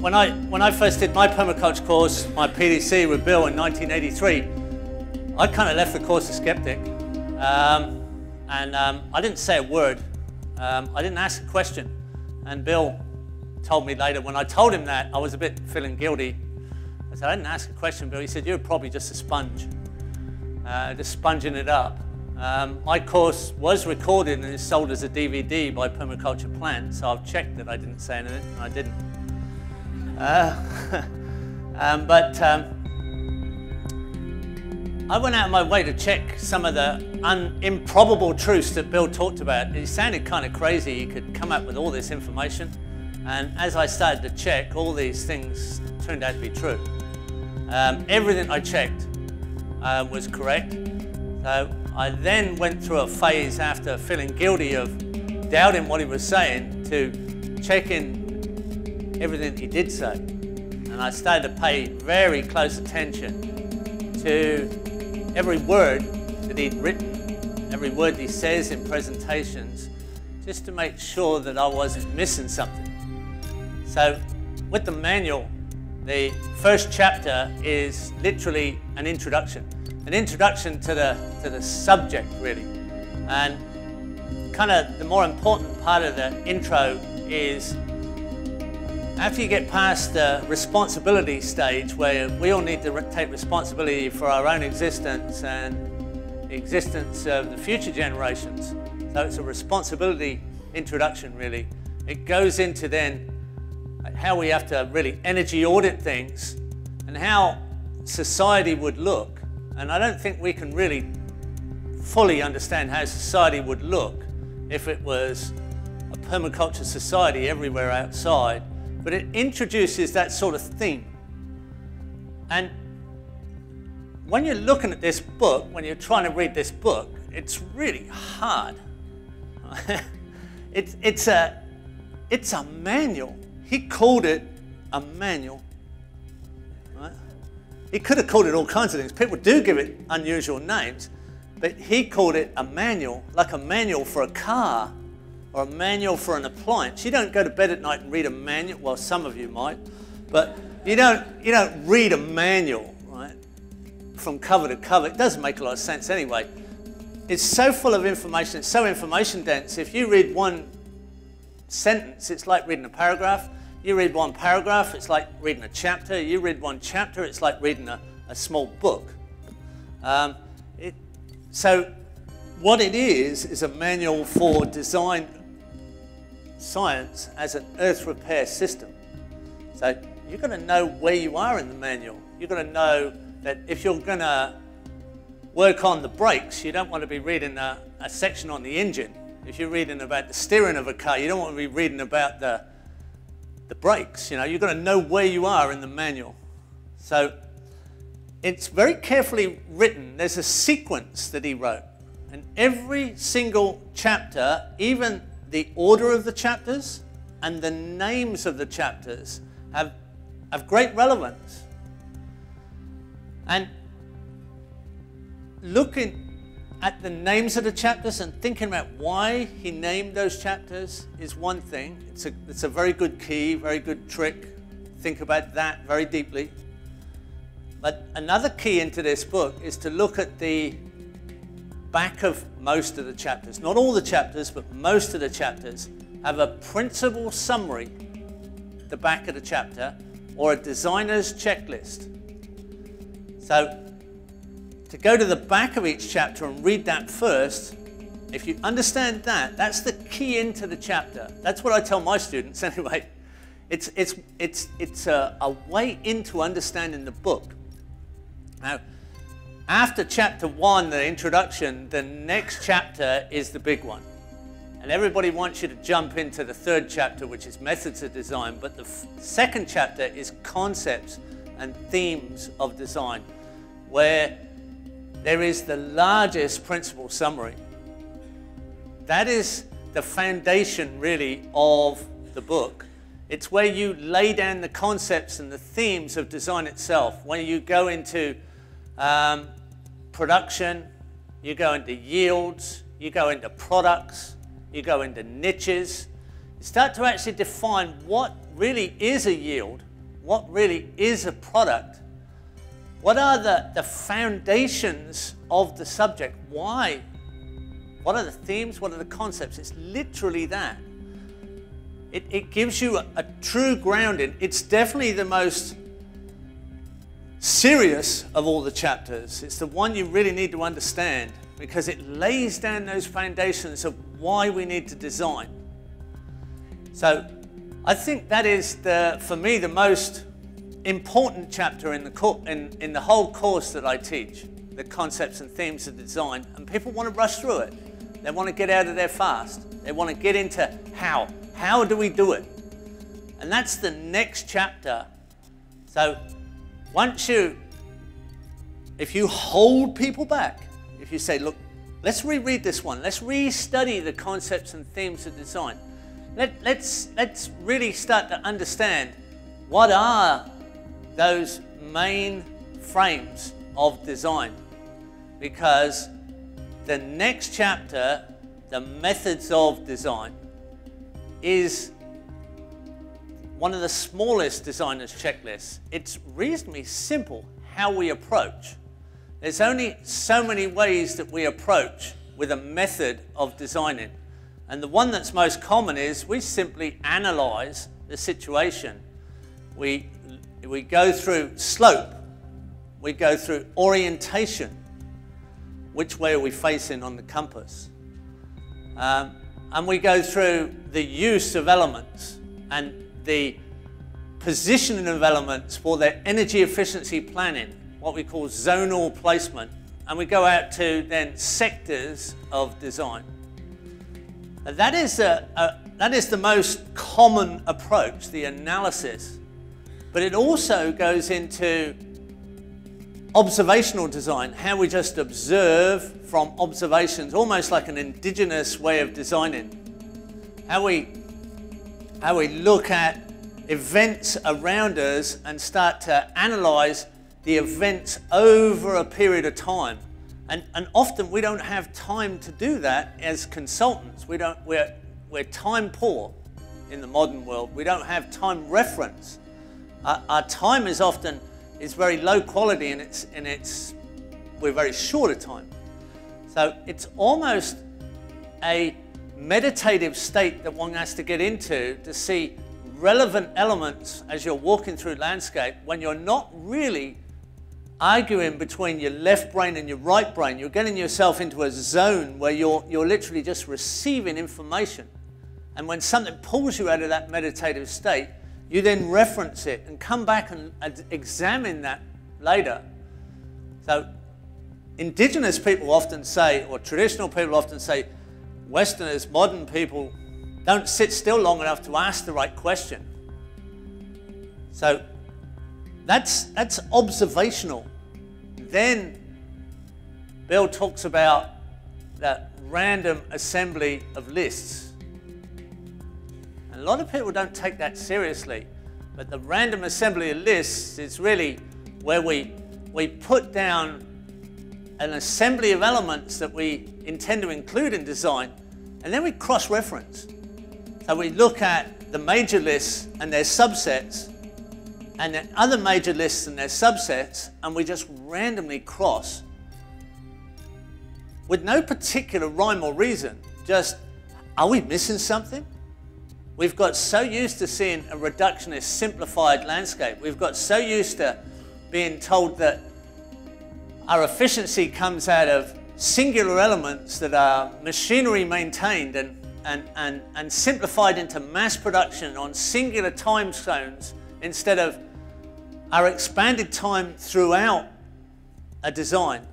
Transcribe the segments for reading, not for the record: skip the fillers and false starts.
when I first did my permaculture course, my PDC with Bill in 1983, I kind of left the course a skeptic. I didn't say a word. I didn't ask a question. And Bill told me later, when I told him that, I was a bit feeling guilty. I said, I didn't ask a question, Bill. He said, you're probably just a sponge, just sponging it up. My course was recorded and is sold as a DVD by Permaculture Plant, so I've checked that I didn't say anything, and I didn't. I went out of my way to check some of the improbable truths that Bill talked about. It sounded kind of crazy. He could come up with all this information. And as I started to check, all these things turned out to be true. Everything I checked was correct. So I then went through a phase after feeling guilty of doubting what he was saying to checking everything he did say. And I started to pay very close attention to every word that he'd written, every word he says in presentations, just to make sure that I wasn't missing something. So with the manual, the first chapter is literally an introduction to the subject, really. And kind of the more important part of the intro is after you get past the responsibility stage, where we all need to take responsibility for our own existence and the existence of the future generations. So it's a responsibility introduction, really. It goes into then how we have to really energy audit things and how society would look. And I don't think we can really fully understand how society would look if it was a permaculture society everywhere outside. But it introduces that sort of theme. And when you're looking at this book, when you're trying to read this book, it's really hard. It's a manual. He called it a manual. Right? He could have called it all kinds of things. People do give it unusual names, but he called it a manual, like a manual for a car or a manual for an appliance. You don't go to bed at night and read a manual. Well, some of you might, but you don't read a manual, right, from cover to cover. It doesn't make a lot of sense anyway. It's so full of information. It's so information dense. If you read one sentence, it's like reading a paragraph. You read one paragraph, it's like reading a chapter. You read one chapter, it's like reading a small book. So what it is a manual for design science as an earth repair system. So you're going to know where you are in the manual. You're going to know that if you're going to work on the brakes, you don't want to be reading a section on the engine. If you're reading about the steering of a car, you don't want to be reading about the brakes. You know, you're going to know where you are in the manual. So it's very carefully written. There's a sequence that he wrote. And every single chapter, even the order of the chapters and the names of the chapters have great relevance. And looking at the names of the chapters and thinking about why he named those chapters is one thing. It's a very good key, very good trick. Think about that very deeply. But another key into this book is to look at the back of most of the chapters. Not all the chapters, but most of the chapters have a principle summary at the back of the chapter or a designer's checklist. So to go to the back of each chapter and read that first, if you understand that, that's the key into the chapter. That's what I tell my students anyway. It's a way into understanding the book. Now, after chapter 1, the introduction, the next chapter is the big one. And everybody wants you to jump into the third chapter, which is methods of design. But the second chapter is concepts and themes of design, where there is the largest principle summary. That is the foundation, really, of the book. It's where you lay down the concepts and the themes of design itself. When you go into production, you go into yields, you go into products, you go into niches. You start to actually define what really is a yield what really is a product? What are the foundations of the subject? Why? What are the themes? What are the concepts? It's literally that. It gives you a true grounding. It's definitely the most serious of all the chapters. It's the one you really need to understand because it lays down those foundations of why we need to design. So I think that is, for me, the most important chapter in the whole course that I teach, the concepts and themes of design, and people want to rush through it. They want to get out of there fast. They want to get into how. How do we do it? And that's the next chapter. So if you hold people back, if you say, look, let's reread this one, let's re-study the concepts and themes of design. Let's really start to understand what are those main frames of design. Because the next chapter, the methods of design, is one of the smallest designer's checklists. It's reasonably simple how we approach. There's only so many ways that we approach with a method of designing. And the one that's most common is we simply analyze the situation. We go through slope, we go through orientation, which way are we facing on the compass? And we go through the use of elements and the positioning of elements for their energy efficiency planning, what we call zonal placement. And we go out to then sectors of design. And that is the most common approach, the analysis. But it also goes into observational design, how we just observe from observations, almost like an indigenous way of designing. How we look at events around us and start to analyze the events over a period of time. And often we don't have time to do that as consultants. We're time poor in the modern world. We don't have time reference. Our time is often very low quality, and we're very short of time. So it's almost a meditative state that one has to get into to see relevant elements as you're walking through landscape when you're not really arguing between your left brain and your right brain. You're getting yourself into a zone where you're literally just receiving information. And when something pulls you out of that meditative state, you then reference it and come back and examine that later. So indigenous people often say, or traditional people often say, Westerners, modern people, don't sit still long enough to ask the right question. So that's observational. Then Bill talks about that random assembly of lists. And a lot of people don't take that seriously, but the random assembly of lists is really where we put down an assembly of elements that we intend to include in design, and then we cross-reference. So we look at the major lists and their subsets, and then other major lists and their subsets, and we just randomly cross with no particular rhyme or reason. Just, are we missing something? We've got so used to seeing a reductionist, simplified landscape. We've got so used to being told that our efficiency comes out of singular elements that are machinery maintained and simplified into mass production on singular time zones instead of our expanded time throughout a design.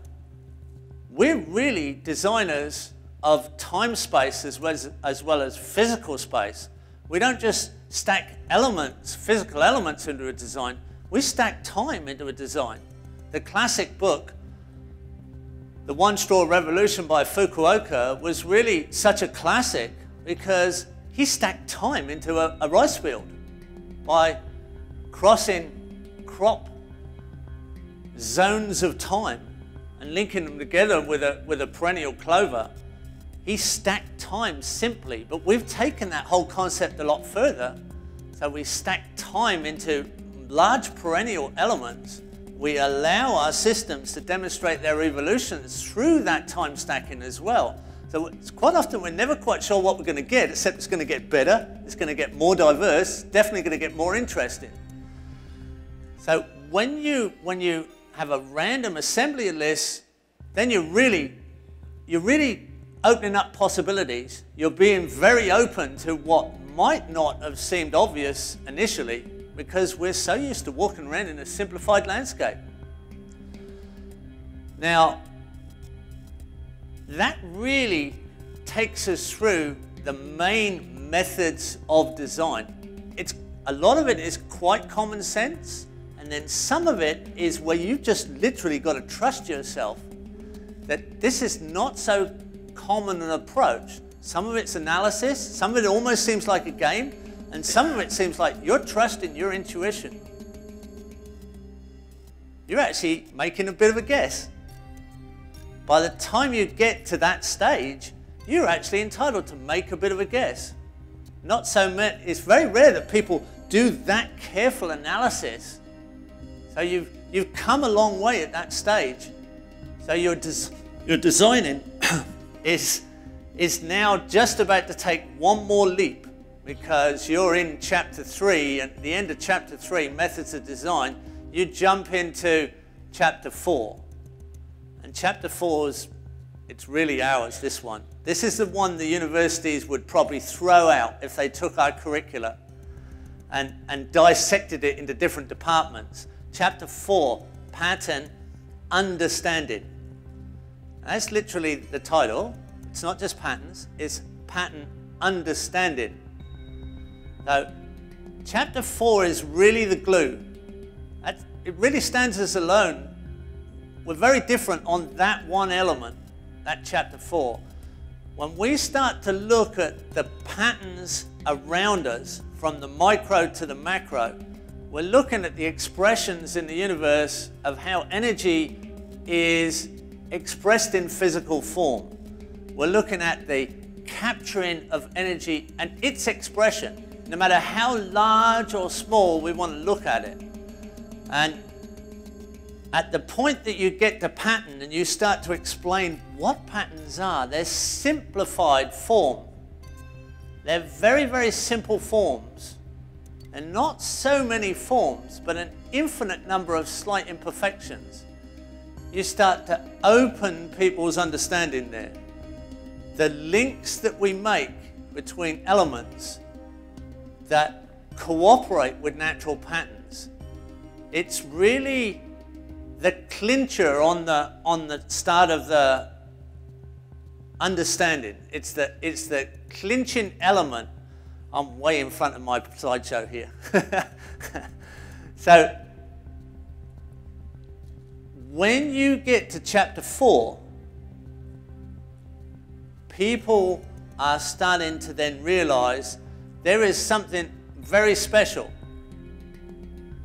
We're really designers of time space as well as physical space. We don't just stack elements, physical elements into a design, we stack time into a design. The classic book, The One Straw Revolution by Fukuoka, was really such a classic because he stacked time into a rice field by crossing crop zones of time and linking them together with a perennial clover. He stacked time simply, but we've taken that whole concept a lot further. So we stack time into large perennial elements, we allow our systems to demonstrate their evolutions through that time stacking as well. So it's quite often we're never quite sure what we're going to get, except it's going to get better, it's going to get more diverse, definitely going to get more interesting. So when you have a random assembly of lists, then you're really opening up possibilities. You're being very open to what might not have seemed obvious initially, because we're so used to walking around in a simplified landscape. Now, that really takes us through the main methods of design. A lot of it is quite common sense, and then some of it is where you've just literally got to trust yourself that this is not so common an approach. Some of it's analysis, some of it almost seems like a game, and some of it seems like you're trusting your intuition. You're actually making a bit of a guess. By the time you get to that stage, you're actually entitled to make a bit of a guess. It's very rare that people do that careful analysis. So you've come a long way at that stage. So your designing is now just about to take one more leap, because you're in chapter 3, and at the end of chapter 3, methods of design, you jump into chapter 4. And chapter 4 it's really ours, this one. This is the one the universities would probably throw out if they took our curricula and dissected it into different departments. Chapter 4, pattern understanding. That's literally the title. It's not just patterns, it's pattern understanding. So, chapter 4 is really the glue. It really stands as alone. We're very different on that one element, that chapter 4. When we start to look at the patterns around us, from the micro to the macro, we're looking at the expressions in the universe of how energy is expressed in physical form. We're looking at the capturing of energy and its expression, no matter how large or small we want to look at it. And at the point that you get to pattern and you start to explain what patterns are, they're simplified form. They're very, very simple forms. And not so many forms, but an infinite number of slight imperfections. You start to open people's understanding there. The links that we make between elements that cooperate with natural patterns, it's really the clincher on the start of the understanding. It's the clinching element. I'm way in front of my slideshow here. So when you get to chapter 4, people are starting to then realize there is something very special.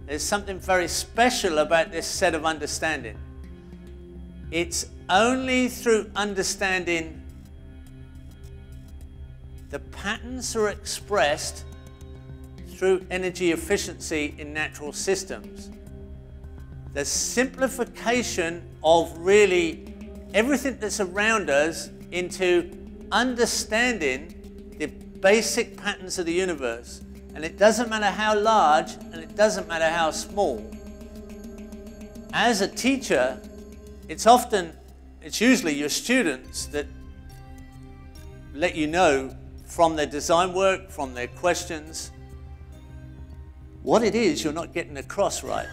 There's something very special about this set of understanding. It's only through understanding the patterns are expressed through energy efficiency in natural systems. The simplification of really everything that's around us into understanding the basic patterns of the universe. And it doesn't matter how large and it doesn't matter how small. As a teacher, it's usually your students that let you know from their design work, from their questions, what it is you're not getting across right.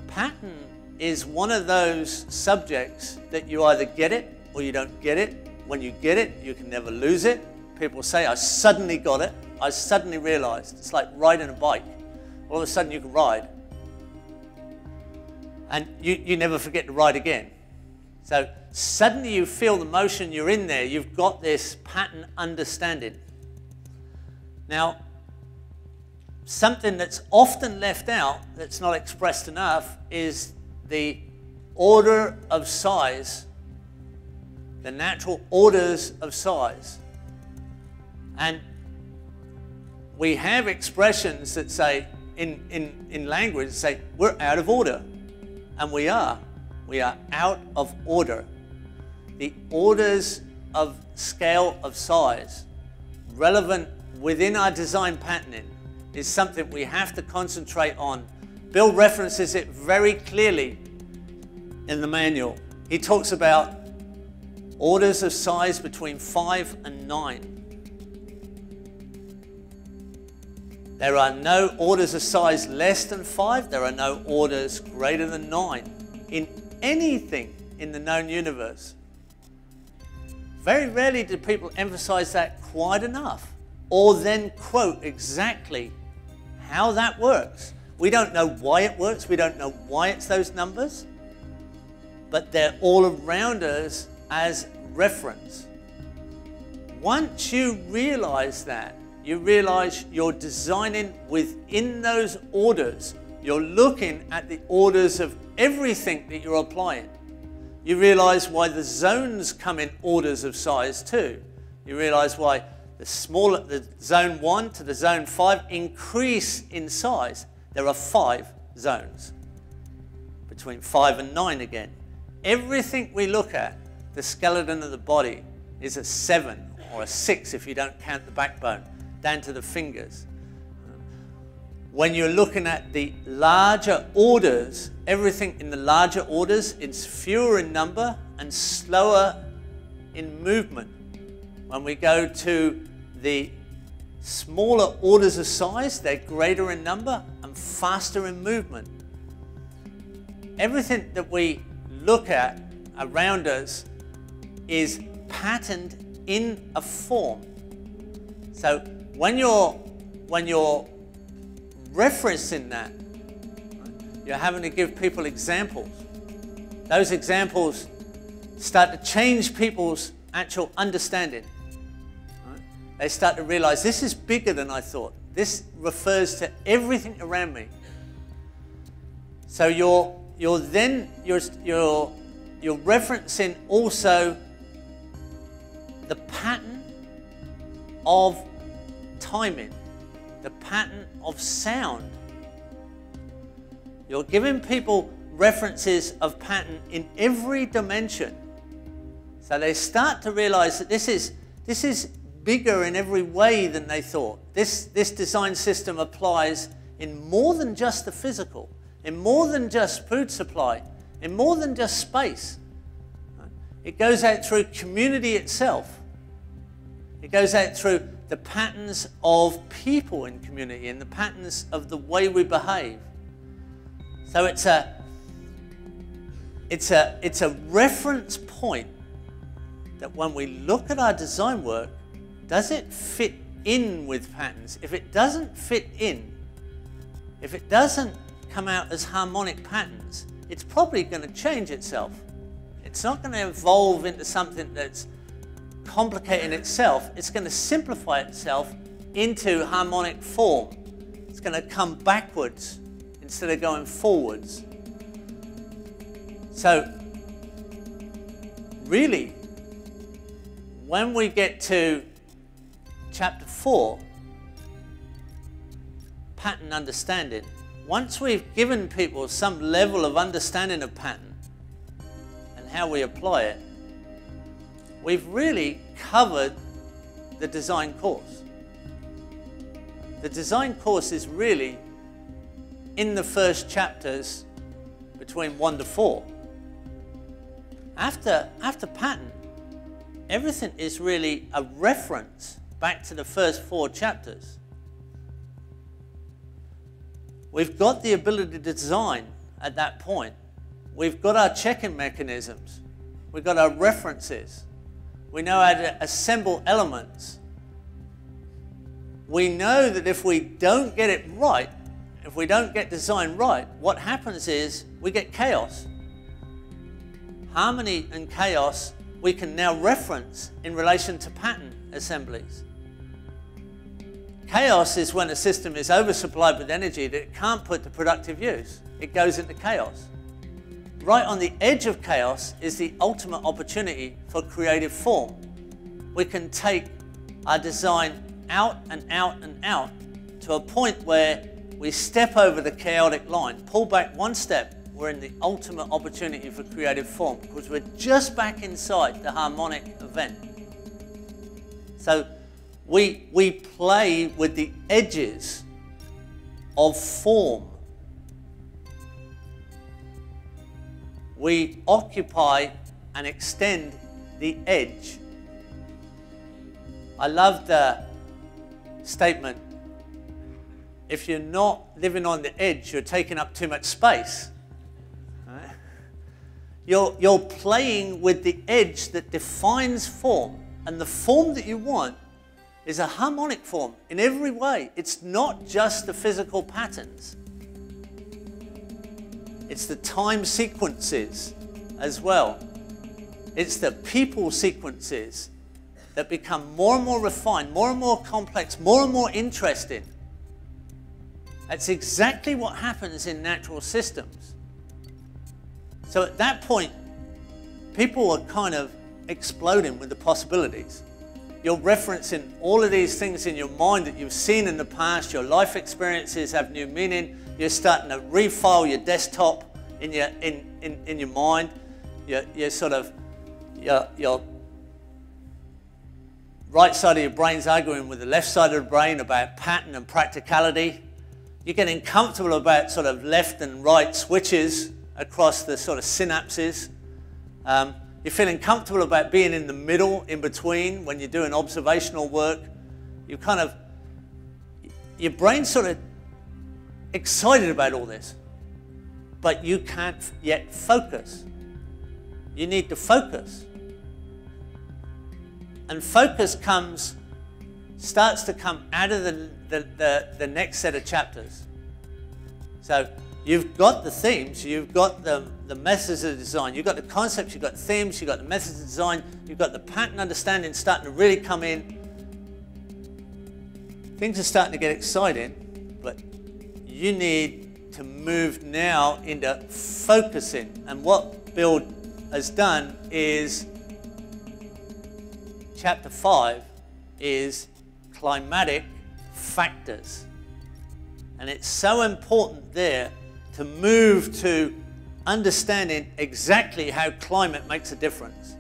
Pattern is one of those subjects that you either get it or you don't get it. When you get it, you can never lose it. People say, I suddenly got it. I suddenly realized. It's like riding a bike. All of a sudden you can ride. And you never forget to ride again. So suddenly you feel the motion, you're in there, you've got this pattern understanding. Now, something that's often left out, that's not expressed enough, is the order of size, the natural orders of size. And we have expressions that say in language say we're out of order. And we are out of order. The orders of scale of size relevant within our design patterning is something we have to concentrate on. Bill references it very clearly in the manual. He talks about orders of size between 5 and 9. There are no orders of size less than 5. There are no orders greater than 9 in anything in the known universe. Very rarely do people emphasize that quite enough, or then quote exactly how that works. We don't know why it works. We don't know why it's those numbers, but they're all around us as reference. Once you realize that, you realize you're designing within those orders. You're looking at the orders of everything that you're applying. You realize why the zones come in orders of size too. You realize why the zone 1 to the zone 5 increase in size. There are 5 zones, between 5 and 9 again. Everything we look at, the skeleton of the body, is a 7 or a 6 if you don't count the backbone, down to the fingers. When you're looking at the larger orders, everything in the larger orders, it's fewer in number and slower in movement. When we go to the smaller orders of size, they're greater in number and faster in movement. Everything that we look at around us is patterned in a form. So when you're referencing that, you're having to give people examples. Those examples start to change people's actual understanding. They start to realize this is bigger than I thought. This refers to everything around me. So you're referencing also the pattern of timing, the pattern of sound. You're giving people references of pattern in every dimension. So they start to realize that this is bigger in every way than they thought. This design system applies in more than just the physical, in more than just food supply, in more than just space. It goes out through community itself. It goes out through the patterns of people in community and the patterns of the way we behave. So it's a reference point that when we look at our design work, does it fit in with patterns? If it doesn't fit in, if it doesn't come out as harmonic patterns, it's probably going to change itself. It's not going to evolve into something that's complicating itself. It's going to simplify itself into harmonic form. It's going to come backwards instead of going forwards. So really, when we get to chapter 4, pattern understanding, once we've given people some level of understanding of pattern and how we apply it, we've really covered the design course. The design course is really in the first chapters between 1 to 4. After pattern, everything is really a reference back to the first 4 chapters. We've got the ability to design at that point. We've got our checking mechanisms. We've got our references. We know how to assemble elements. We know that if we don't get it right, if we don't get design right, what happens is we get chaos. Harmony and chaos we can now reference in relation to pattern assemblies. Chaos is when a system is oversupplied with energy that it can't put to productive use. It goes into chaos. Right on the edge of chaos is the ultimate opportunity for creative form. We can take our design out and out and out to a point where we step over the chaotic line, pull back one step, we're in the ultimate opportunity for creative form because we're just back inside the harmonic event. So we play with the edges of form. We occupy and extend the edge. I love the statement, if you're not living on the edge, you're taking up too much space. Right? You're playing with the edge that defines form, and the form that you want is a harmonic form in every way. It's not just the physical patterns. It's the time sequences as well. It's the people sequences that become more and more refined, more and more complex, more and more interesting. That's exactly what happens in natural systems. So at that point, people are kind of exploding with the possibilities. You're referencing all of these things in your mind that you've seen in the past. Your life experiences have new meaning. You're starting to refile your desktop in your mind. Your right side of your brain's arguing with the left side of the brain about pattern and practicality. You're getting comfortable about sort of left and right switches across the sort of synapses. You're feeling comfortable about being in the middle, in between, when you're doing observational work. You kind of, your brain's sort of excited about all this, but you can't yet focus. You need to focus. And focus starts to come out of the next set of chapters. So you've got the themes, you've got the methods of design, you've got the concepts, you've got the themes, you've got the methods of design, you've got the pattern understanding starting to really come in. Things are starting to get exciting, but you need to move now into focusing. And what Bill has done is, chapter 5 is climatic factors. And it's so important there to move to understanding exactly how climate makes a difference.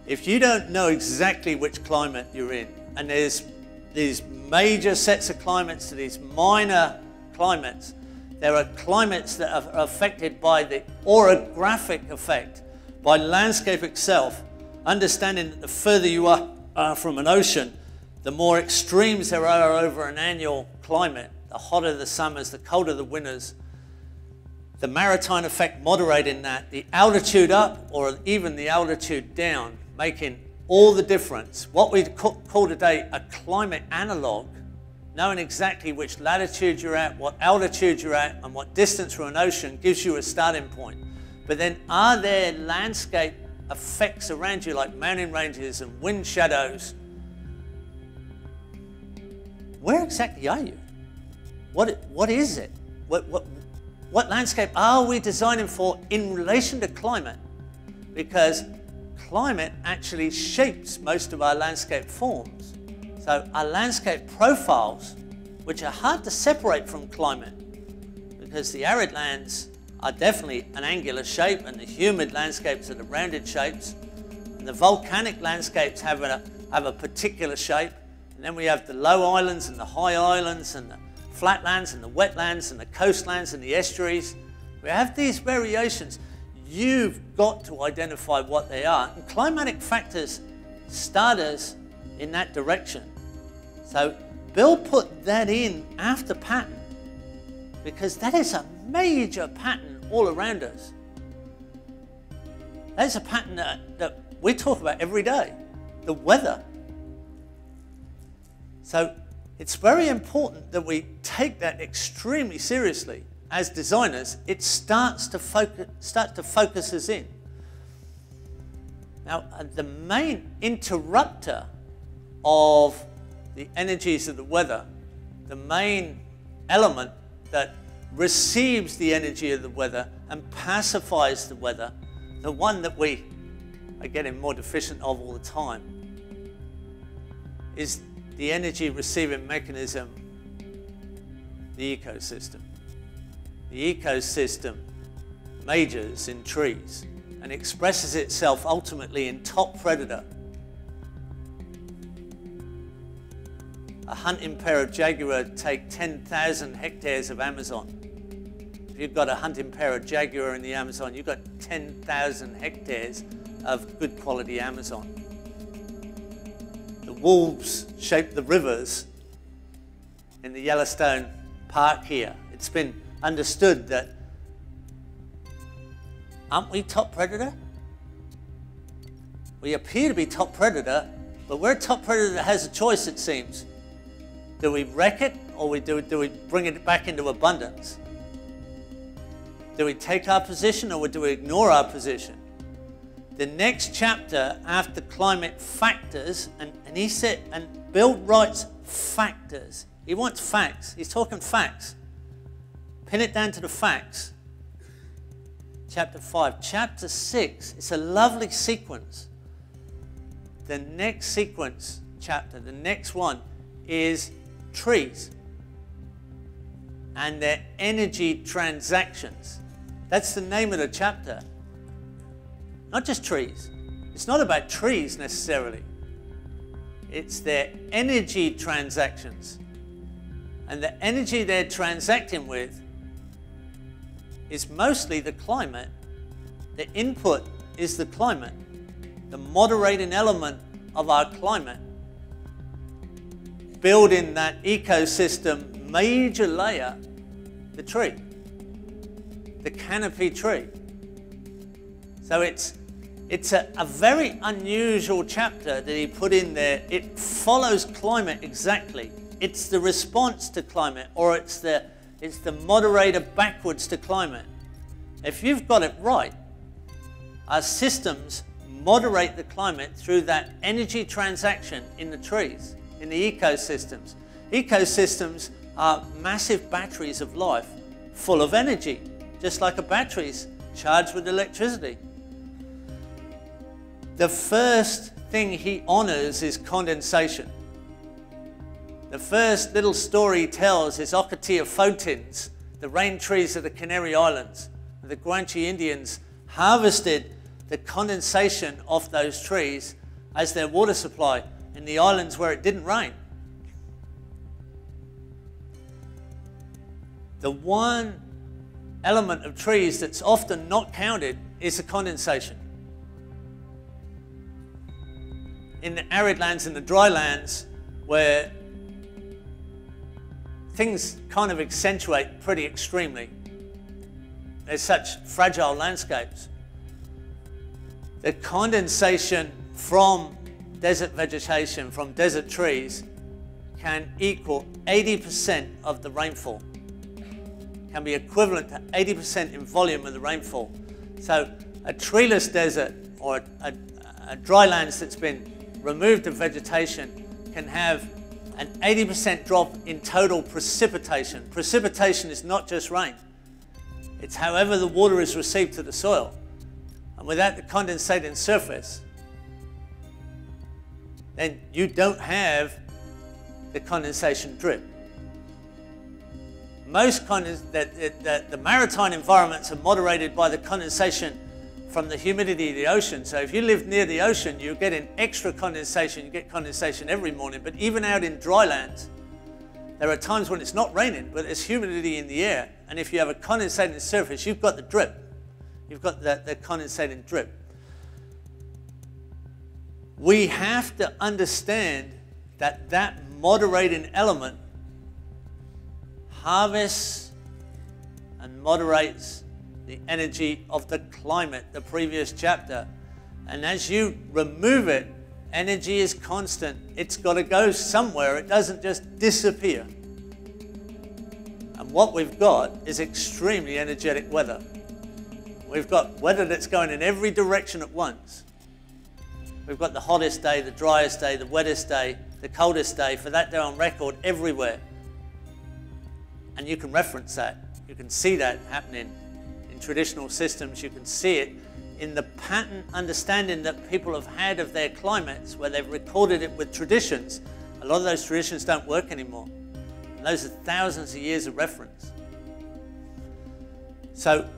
If you don't know exactly which climate you're in, and there's these major sets of climates to these minor climates, there are climates that are affected by the orographic effect, by landscape itself, understanding that the further you are from an ocean, the more extremes there are over an annual climate. The hotter the summers, the colder the winters. The maritime effect moderating that, the altitude up or even the altitude down, making all the difference. What we call today a climate analog, knowing exactly which latitude you're at, what altitude you're at, and what distance from an ocean gives you a starting point. But then are there landscape effects around you like mountain ranges and wind shadows? Where exactly are you? What is it? What landscape are we designing for in relation to climate? Because climate actually shapes most of our landscape forms. So our landscape profiles, which are hard to separate from climate, because the arid lands are definitely an angular shape and the humid landscapes are the rounded shapes, and the volcanic landscapes have a particular shape, and then we have the low islands and the high islands and the flatlands and the wetlands and the coastlands and the estuaries. We have these variations. You've got to identify what they are. And climatic factors start us in that direction. So Bill put that in after pattern because that is a major pattern all around us. That's a pattern that we talk about every day, the weather. So it's very important that we take that extremely seriously. As designers, it starts to focus us in. Now, the main interrupter of the energies of the weather, the main element that receives the energy of the weather and pacifies the weather, the one that we are getting more deficient of all the time, is the energy receiving mechanism the ecosystem. The ecosystem majors in trees and expresses itself ultimately in top predator. A hunting pair of jaguar take 10,000 hectares of Amazon. If you've got a hunting pair of jaguar in the Amazon, you've got 10,000 hectares of good quality Amazon. The wolves shape the rivers in the Yellowstone Park here. It's been understood that, aren't we top predator? We appear to be top predator, but we're a top predator that has a choice, it seems. Do we wreck it, or do we bring it back into abundance? Do we take our position, or do we ignore our position? The next chapter after Climate Factors, and he said, and Bill writes factors. He wants facts. He's talking facts. Pin it down to the facts. Chapter 5. Chapter 6, it's a lovely sequence. The next sequence chapter, the next one, is trees and their energy transactions. That's the name of the chapter. Not just trees. It's not about trees necessarily. It's their energy transactions. And the energy they're transacting with is mostly the climate. The input is the climate, the moderating element of our climate. Building that ecosystem major layer, the tree, the canopy tree. So it's a very unusual chapter that he put in there. It follows climate exactly. It's the response to climate, or it's the moderator backwards to climate. If you've got it right, our systems moderate the climate through that energy transaction in the trees, in the ecosystems. Ecosystems are massive batteries of life, full of energy, just like a battery's charged with electricity. The first thing he honors is condensation. The first little story he tells is Aquaculture photons, the rain trees of the Canary Islands. The Guanche Indians harvested the condensation off those trees as their water supply in the islands where it didn't rain. The one element of trees that's often not counted is the condensation. In the arid lands and the dry lands, where things kind of accentuate pretty extremely, there's such fragile landscapes. The condensation from desert vegetation, from desert trees, can equal 80% of the rainfall. Can be equivalent to 80% in volume of the rainfall. So a treeless desert, or a dry lands that's been removed of vegetation, can have an 80% drop in total precipitation. Precipitation is not just rain. It's however the water is received to the soil. And without the condensating surface, then you don't have the condensation drip. Most the maritime environments are moderated by the condensation from the humidity of the ocean. So if you live near the ocean, you get an extra condensation. You get condensation every morning. But even out in dry lands, there are times when it's not raining, but there's humidity in the air. And if you have a condensating surface, you've got the drip. You've got the condensating drip. We have to understand that that moderating element harvests and moderates the energy of the climate, the previous chapter. And as you remove it, energy is constant. It's got to go somewhere. It doesn't just disappear. And what we've got is extremely energetic weather. We've got weather that's going in every direction at once. We've got the hottest day, the driest day, the wettest day, the coldest day, for that they're on record everywhere. And you can reference that. You can see that happening in traditional systems. You can see it in the pattern understanding that people have had of their climates, where they've recorded it with traditions. A lot of those traditions don't work anymore. And those are thousands of years of reference. So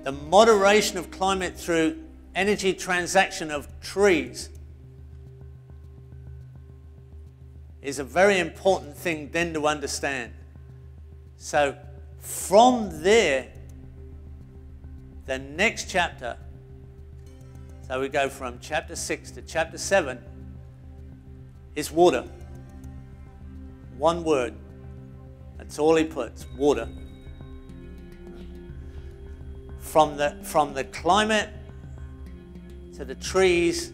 the moderation of climate through energy transaction of trees is a very important thing then to understand. So from there, the next chapter, so we go from chapter 6 to chapter 7, is water. One word. That's all he puts, water. From the climate to the trees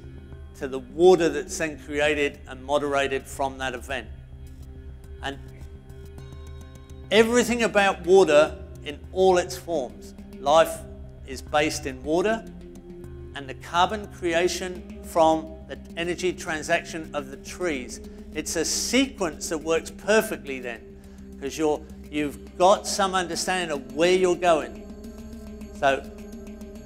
to the water that's then created and moderated from that event. And everything about water in all its forms. Life is based in water, and the carbon creation from the energy transaction of the trees. It's a sequence that works perfectly then, because you've got some understanding of where you're going. So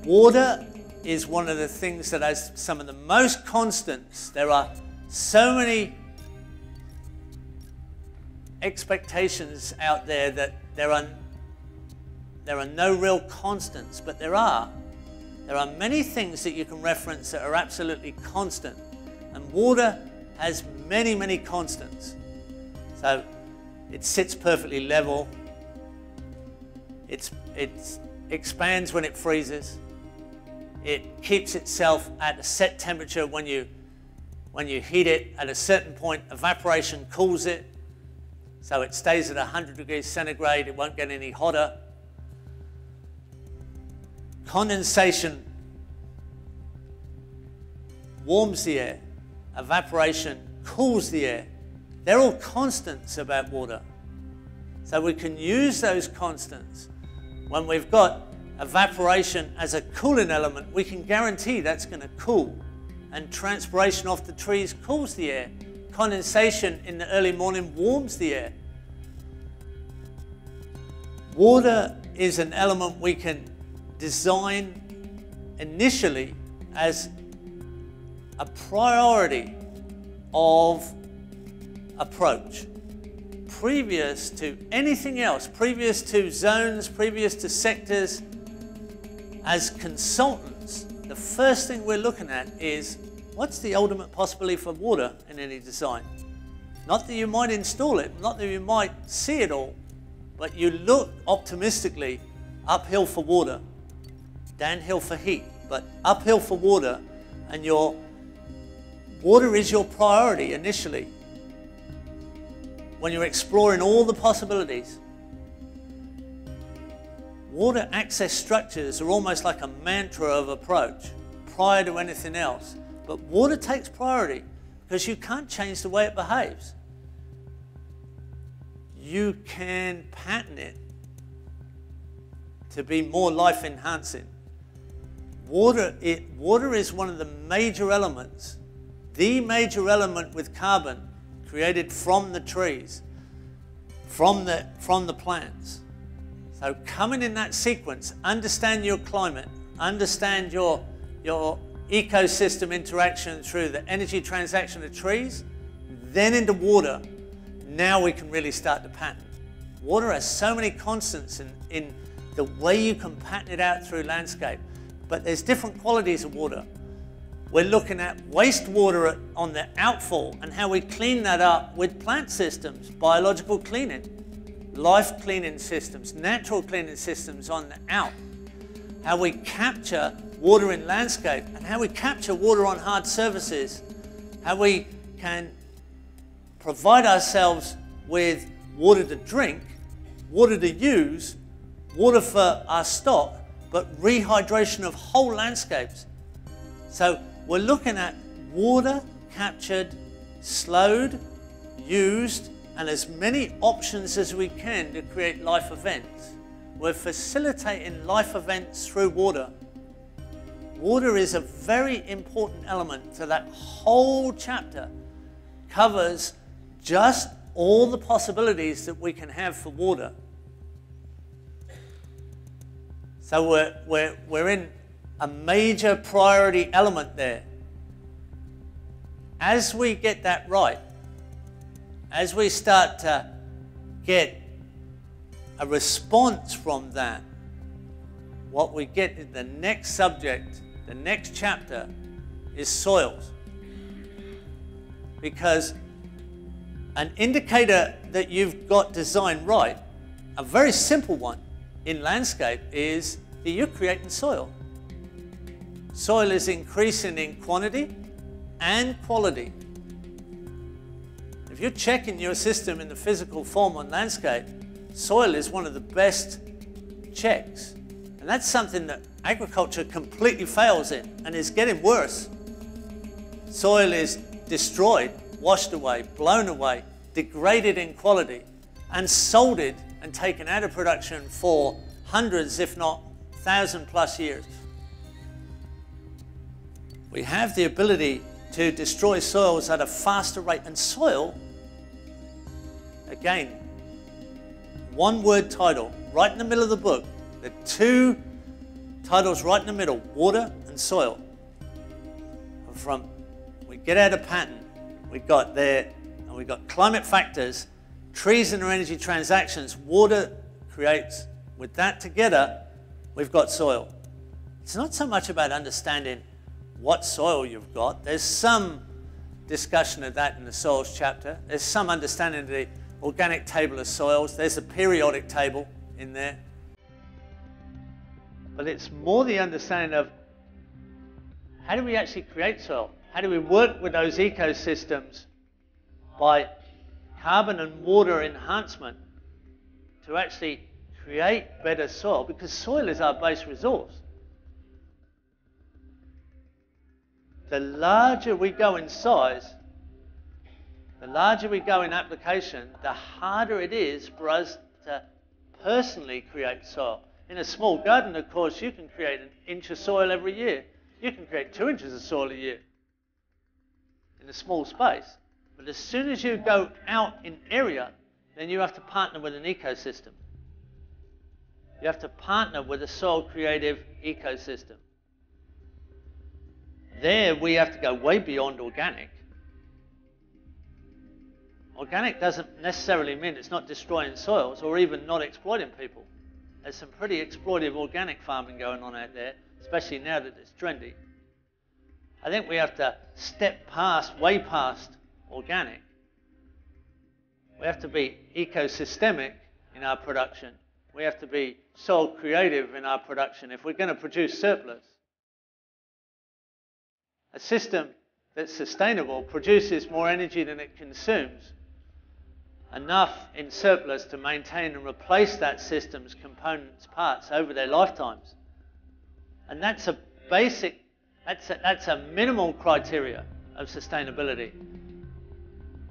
water is one of the things that has some of the most constants. There are so many expectations out there that there are no real constants, but there are many things that you can reference that are absolutely constant, and water has many, many constants. So it sits perfectly level, it expands when it freezes, it keeps itself at a set temperature. When you heat it at a certain point, evaporation cools it, so it stays at 100 degrees centigrade, it won't get any hotter. Condensation warms the air, evaporation cools the air. They're all constants about water. So we can use those constants. When we've got evaporation as a cooling element, we can guarantee that's going to cool. And transpiration off the trees cools the air. Condensation in the early morning warms the air. Water is an element we can design initially as a priority of approach, previous to anything else, previous to zones, previous to sectors. As consultants, the first thing we're looking at is what's the ultimate possibility for water in any design. Not that you might install it, not that you might see it all, but you look optimistically uphill for water, downhill for heat, but uphill for water, and your water is your priority initially when you're exploring all the possibilities. Water access structures are almost like a mantra of approach prior to anything else, but water takes priority because you can't change the way it behaves. You can pattern it to be more life enhancing. Water is one of the major elements, the major element with carbon created from the trees, from the plants. So coming in that sequence, understand your climate, understand your ecosystem interaction through the energy transaction of trees, then into water. Now we can really start to pattern. Water has so many constants in the way you can pattern it out through landscape. But there's different qualities of water. We're looking at wastewater on the outfall and how we clean that up with plant systems, biological cleaning, life cleaning systems, natural cleaning systems on the out. How we capture water in landscape and how we capture water on hard surfaces. How we can provide ourselves with water to drink, water to use, water for our stock, but rehydration of whole landscapes. So we're looking at water captured, slowed, used, and as many options as we can to create life events. We're facilitating life events through water. Water is a very important element to that whole chapter. Covers just all the possibilities that we can have for water. So we're in a major priority element there. As we get that right, as we start to get a response from that, what we get in the next subject, the next chapter, is soils. Because an indicator that you've got designed right, a very simple one in landscape, is that you're creating soil. Soil is increasing in quantity and quality. If you're checking your system in the physical form on landscape, soil is one of the best checks. And that's something that agriculture completely fails in and is getting worse. Soil is destroyed, washed away, blown away, degraded in quality, and soldered and taken out of production for hundreds, if not 1,000+ years. We have the ability to destroy soils at a faster rate, and soil, again, one-word title, right in the middle of the book. The two titles right in the middle, water and soil. From we get out of pattern, we got there, and we got climate factors, trees and their energy transactions, water creates. With that together, we've got soil. It's not so much about understanding what soil you've got. There's some discussion of that in the soils chapter. There's some understanding of the organic table of soils. There's a periodic table in there. But it's more the understanding of how do we actually create soil? How do we work with those ecosystems by carbon and water enhancement to actually create better soil? Because soil is our base resource. The larger we go in size, the larger we go in application, the harder it is for us to personally create soil. In a small garden, of course, you can create 1 inch of soil every year. You can create 2 inches of soil a year in a small space. But as soon as you go out in area, then you have to partner with an ecosystem. You have to partner with a soil creative ecosystem. There we have to go way beyond organic. Organic doesn't necessarily mean it's not destroying soils or even not exploiting people. There's some pretty exploitive organic farming going on out there, especially now that it's trendy. I think we have to step past, way past organic. We have to be ecosystemic in our production. We have to be soil creative in our production if we're going to produce surplus. A system that's sustainable produces more energy than it consumes, enough in surplus to maintain and replace that system's components, parts over their lifetimes. And that's a basic, that's a minimal criteria of sustainability.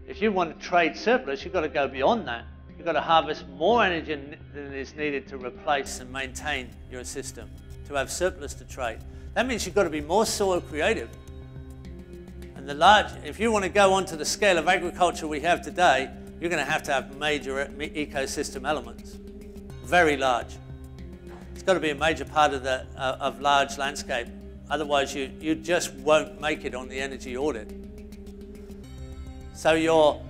If you want to trade surplus, you've got to go beyond that. You've got to harvest more energy than is needed to replace and maintain your system, to have surplus to trade. That means you've got to be more soil creative. And if you want to go onto the scale of agriculture we have today, you're going to have major ecosystem elements, very large. It's got to be a major part of large landscape. Otherwise, you just won't make it on the energy audit. So your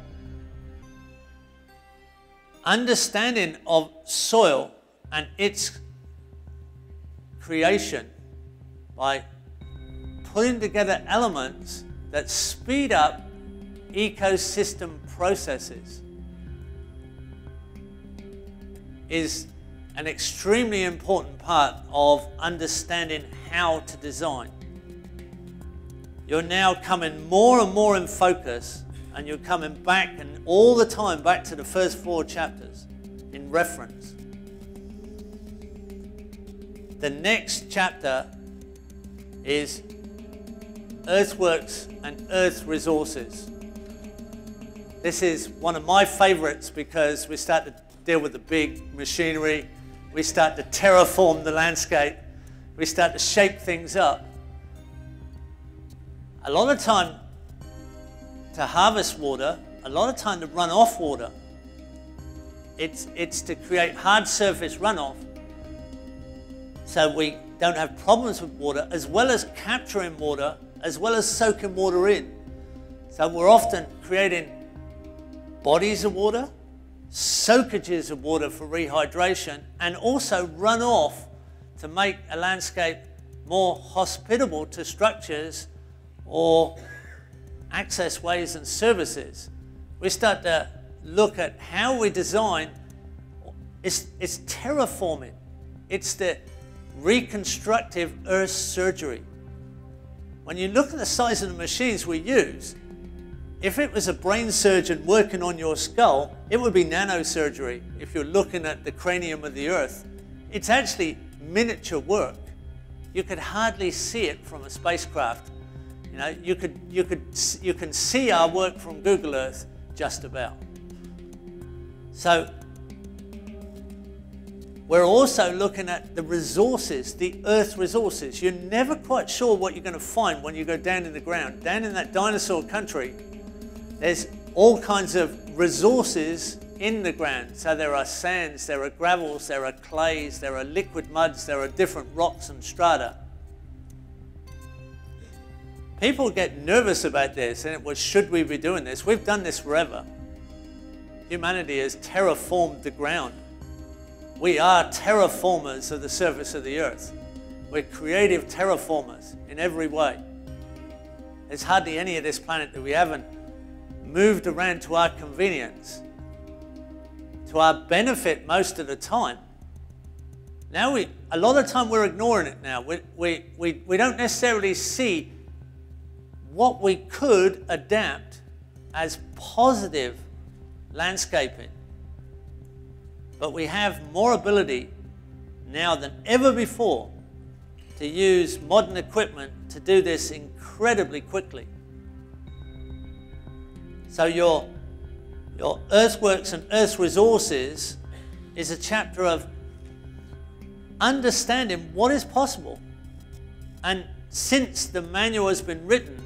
understanding of soil and its creation by putting together elements that speed up ecosystem processes is an extremely important part of understanding how to design. You're now coming more and more in focus, and you're coming back and all the time back to the first 4 chapters in reference. The next chapter is Earthworks and Earth Resources. This is one of my favorites because we start to deal with the big machinery, we start to terraform the landscape, we start to shape things up. A lot of time to harvest water, a lot of time to run off water. It's to create hard surface runoff so we don't have problems with water, as well as capturing water, as well as soaking water in. So we're often creating bodies of water, soakages of water for rehydration, and also runoff to make a landscape more hospitable to structures or access ways and services. We start to look at how we design. It's terraforming. It's the reconstructive earth surgery. When you look at the size of the machines we use, if it was a brain surgeon working on your skull, it would be nanosurgery. If you're looking at the cranium of the earth, it's actually miniature work. You could hardly see it from a spacecraft. You know, you can see our work from Google Earth just about. So we're also looking at the resources, the earth resources. You're never quite sure what you're going to find when you go down in the ground. Down in that dinosaur country, there's all kinds of resources in the ground. So there are sands, there are gravels, there are clays, there are liquid muds, there are different rocks and strata. People get nervous about this, and it was, should we be doing this? We've done this forever. Humanity has terraformed the ground. We are terraformers of the surface of the earth. We're creative terraformers in every way. There's hardly any of this planet that we haven't moved around to our convenience, to our benefit most of the time. Now a lot of the time we're ignoring it now. We don't necessarily see what we could adapt as positive landscaping. But we have more ability now than ever before to use modern equipment to do this incredibly quickly. So your earthworks and earth resources is a chapter of understanding what is possible. And since the manual has been written,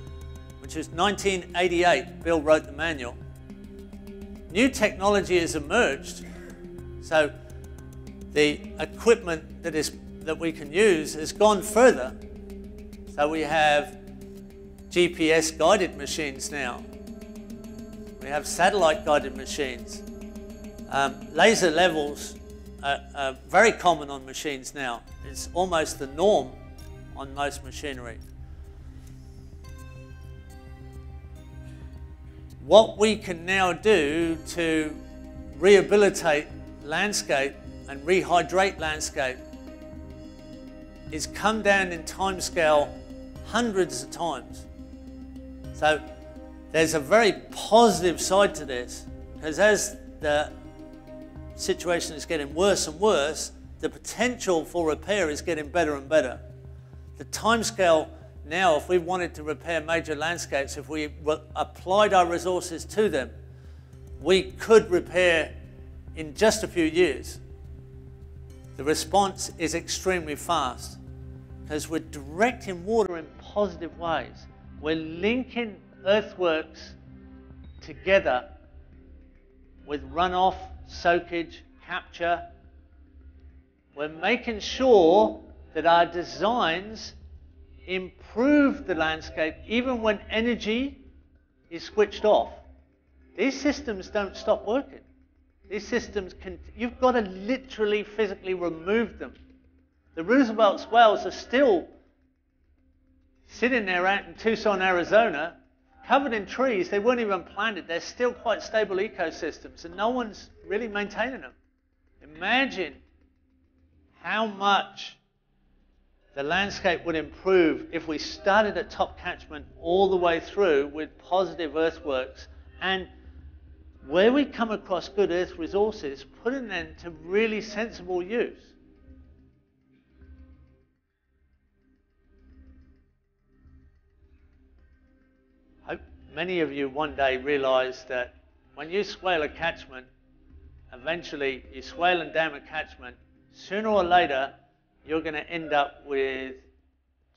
which was 1988, Bill wrote the manual, new technology has emerged. So the equipment that we can use has gone further. So we have GPS guided machines now. We have satellite guided machines. Laser levels are very common on machines now. It's almost the norm on most machinery. What we can now do to rehabilitate landscape and rehydrate landscape is come down in time scale hundreds of times. So there's a very positive side to this, because as the situation is getting worse and worse, the potential for repair is getting better and better. The time scale now, if we wanted to repair major landscapes, if we applied our resources to them, we could repair in just a few years. The response is extremely fast because we're directing water in positive ways. We're linking earthworks together with runoff, soakage, capture. We're making sure that our designs improve the landscape even when energy is switched off. These systems don't stop working. These systems you've got to literally physically remove them. The Roosevelt's wells are still sitting there out in Tucson, Arizona, covered in trees. They weren't even planted. They're still quite stable ecosystems, and no one's really maintaining them. Imagine how much the landscape would improve if we started at top catchment all the way through with positive earthworks, and where we come across good earth resources, putting them to really sensible use. I hope many of you one day realize that when you swale a catchment, eventually you swale and dam a catchment, sooner or later you're going to end up with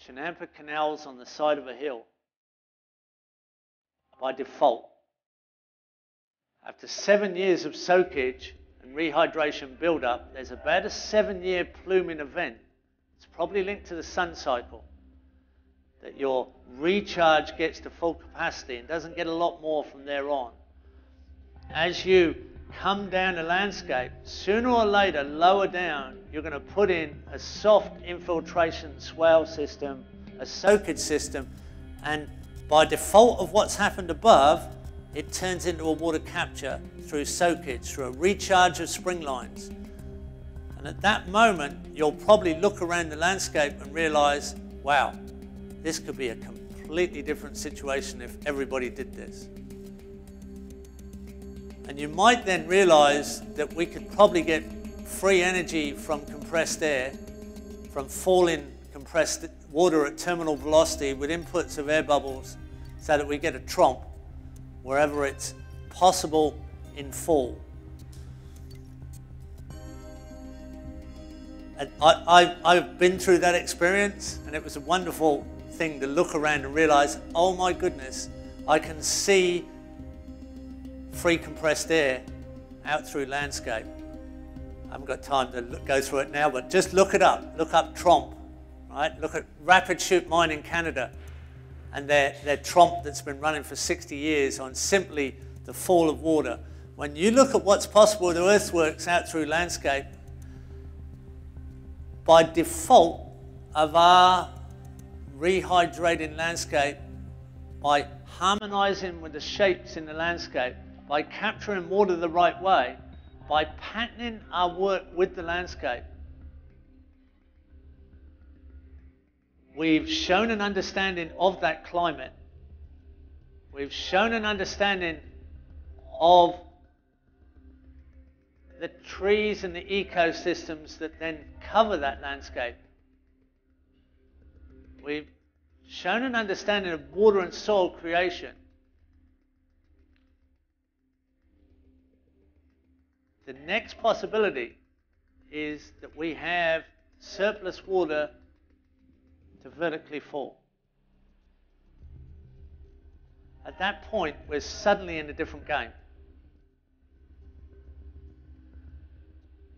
Chinampa canals on the side of a hill by default. After 7 years of soakage and rehydration build-up, there's about a 7-year pluming event. It's probably linked to the sun cycle, that your recharge gets to full capacity and doesn't get a lot more from there on. As you come down the landscape, sooner or later, lower down, you're going to put in a soft infiltration swale system, a soakage system, and by default of what's happened above, it turns into a water capture through soakage, through a recharge of spring lines. And at that moment, you'll probably look around the landscape and realize, wow, this could be a completely different situation if everybody did this. And you might then realize that we could probably get free energy from compressed air, from falling compressed water at terminal velocity with inputs of air bubbles, so that we get a tromp wherever it's possible in fall. And I've been through that experience, and it was a wonderful thing to look around and realize, oh my goodness, I can see free compressed air out through landscape. I haven't got time to go through it now, but just look it up. Look up tromp, right? Look at Rapid Chute Mine in Canada and their tromp that's been running for 60 years on simply the fall of water. When you look at what's possible with earthworks out through landscape, by default of our rehydrating landscape, by harmonizing with the shapes in the landscape, by capturing water the right way, by patterning our work with the landscape, we've shown an understanding of that climate. We've shown an understanding of the trees and the ecosystems that then cover that landscape. We've shown an understanding of water and soil creation. The next possibility is that we have surplus water to vertically fall. At that point, we're suddenly in a different game.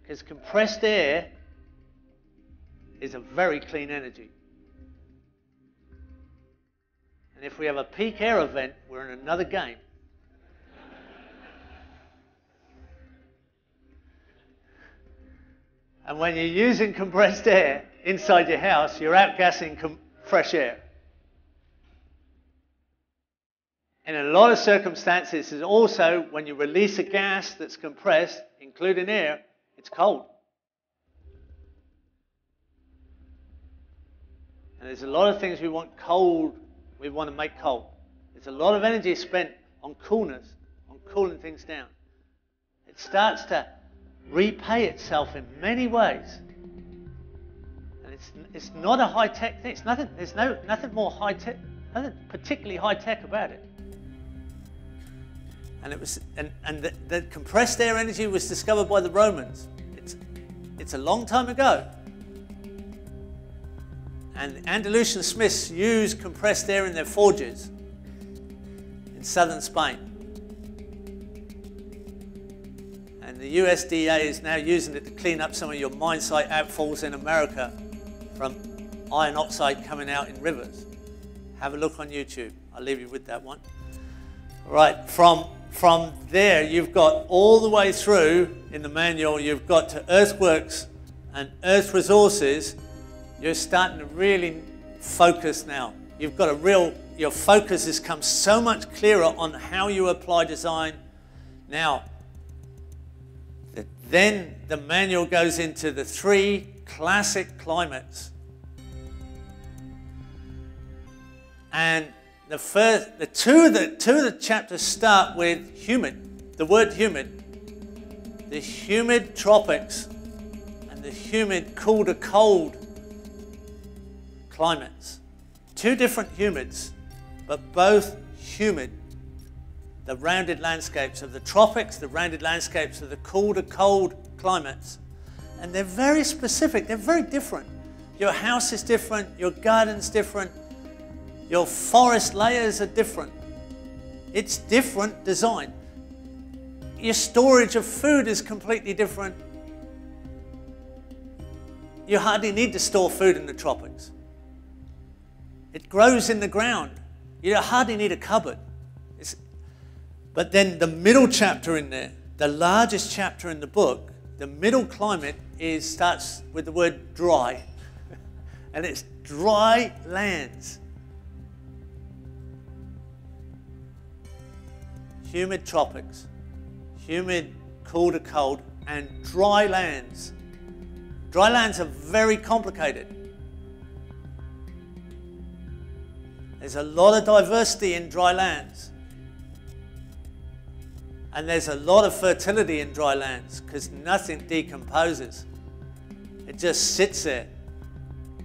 Because compressed air is a very clean energy. And if we have a peak air event, we're in another game. And when you're using compressed air inside your house, you're outgassing fresh air. In a lot of circumstances, is also when you release a gas that's compressed, including air, it's cold. And there's a lot of things we want cold, we want to make cold. There's a lot of energy spent on coolness, on cooling things down. It starts to repay itself in many ways. And it's not a high-tech thing. It's nothing, there's nothing more high-tech, nothing particularly high-tech about it. And it was, and the compressed air energy was discovered by the Romans. It's a long time ago. And the Andalusian smiths used compressed air in their forges in southern Spain. And the USDA is now using it to clean up some of your mine site outfalls in America from iron oxide coming out in rivers. Have a look on YouTube. I'll leave you with that one. All right, from there, you've got all the way through in the manual, you've got to earthworks and earth resources. You're starting to really focus now. You've got your focus has come so much clearer on how you apply design. Now, then the manual goes into the 3 classic climates. And the two of the chapters start with humid, the word humid. The humid tropics and the humid cool to cold climates. 2 different humids, but both humid. The rounded landscapes of the tropics, the rounded landscapes of the cool to cold climates. And they're very specific, they're very different. Your house is different, your garden's different, your forest layers are different. It's different design. Your storage of food is completely different. You hardly need to store food in the tropics. It grows in the ground. You hardly need a cupboard. But then the middle chapter in there, the largest chapter in the book, the middle climate starts with the word dry. And it's dry lands. Humid tropics, humid, cool to cold, and dry lands. Dry lands are very complicated. There's a lot of diversity in dry lands. And there's a lot of fertility in dry lands because nothing decomposes. It just sits there.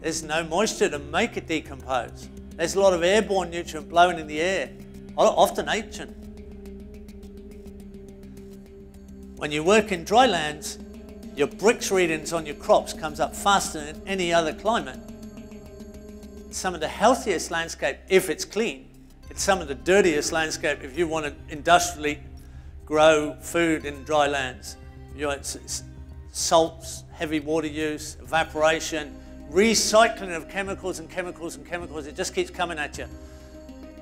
There's no moisture to make it decompose. There's a lot of airborne nutrient blowing in the air, often ancient. When you work in dry lands, your bricks readings on your crops comes up faster than any other climate. Some of the healthiest landscape, if it's clean. It's some of the dirtiest landscape if you want to industrially grow food in dry lands. You know, it's salts, heavy water use, evaporation, recycling of chemicals and chemicals and chemicals. It just keeps coming at you.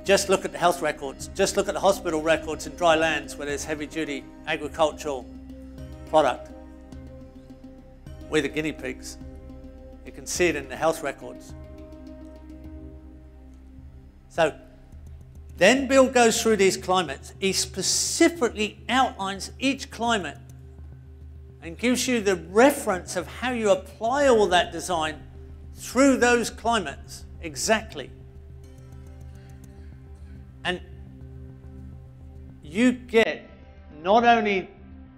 Just look at the health records. Just look at the hospital records in dry lands where there's heavy-duty agricultural product. We're the guinea pigs. You can see it in the health records. So then Bill goes through these climates. He specifically outlines each climate and gives you the reference of how you apply all that design through those climates exactly. And you get not only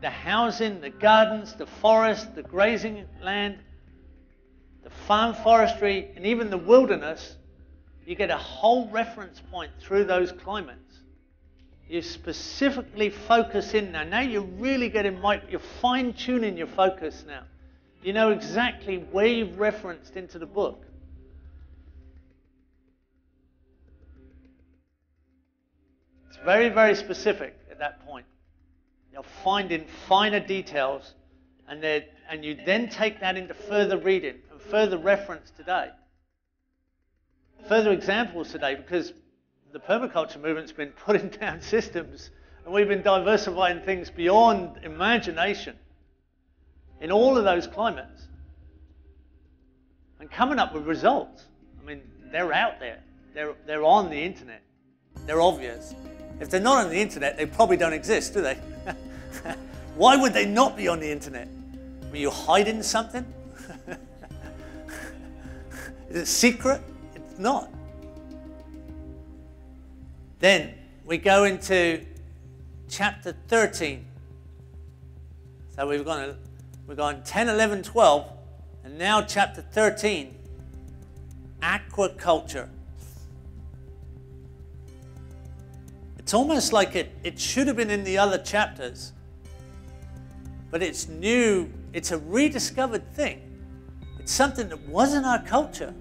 the housing, the gardens, the forest, the grazing land, the farm forestry, and even the wilderness, you get a whole reference point through those climates. You specifically focus in now. Now you're really getting, you're fine-tuning your focus now. You know exactly where you've referenced into the book. It's very, very specific at that point. You're finding finer details, and you then take that into further reading and further reference today. Further examples today, because the permaculture movement's been putting down systems, and we've been diversifying things beyond imagination in all of those climates and coming up with results. I mean, they're out there. They're on the internet. They're obvious. If they're not on the internet, they probably don't exist, do they? Why would they not be on the internet? Were you hiding something? Is it secret? It's not. Then we go into chapter 13. So we've gone 10, 11, 12, and now chapter 13, aquaculture. It's almost like it should have been in the other chapters, but it's new, it's a rediscovered thing. It's something that wasn't our culture,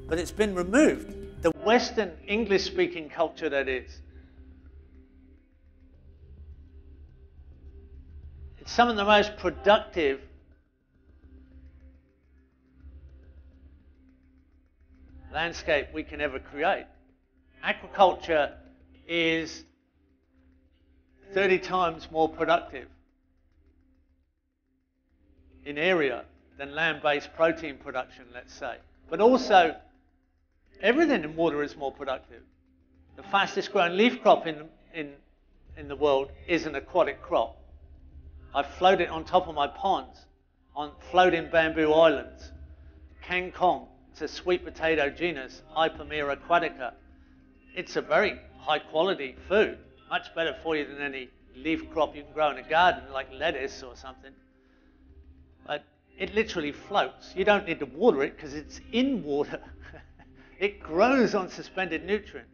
but it's been removed. The Western English-speaking culture, that is. It's some of the most productive landscape we can ever create. Aquaculture is 30 times more productive in area than land-based protein production, let's say. But also, everything in water is more productive. The fastest growing leaf crop in the world is an aquatic crop. I float it on top of my ponds, on floating bamboo islands. Kangkong, it's a sweet potato genus, Hypermera aquatica. It's a very high quality food, much better for you than any leaf crop you can grow in a garden, like lettuce or something. But it literally floats. You don't need to water it because it's in water. It grows on suspended nutrient.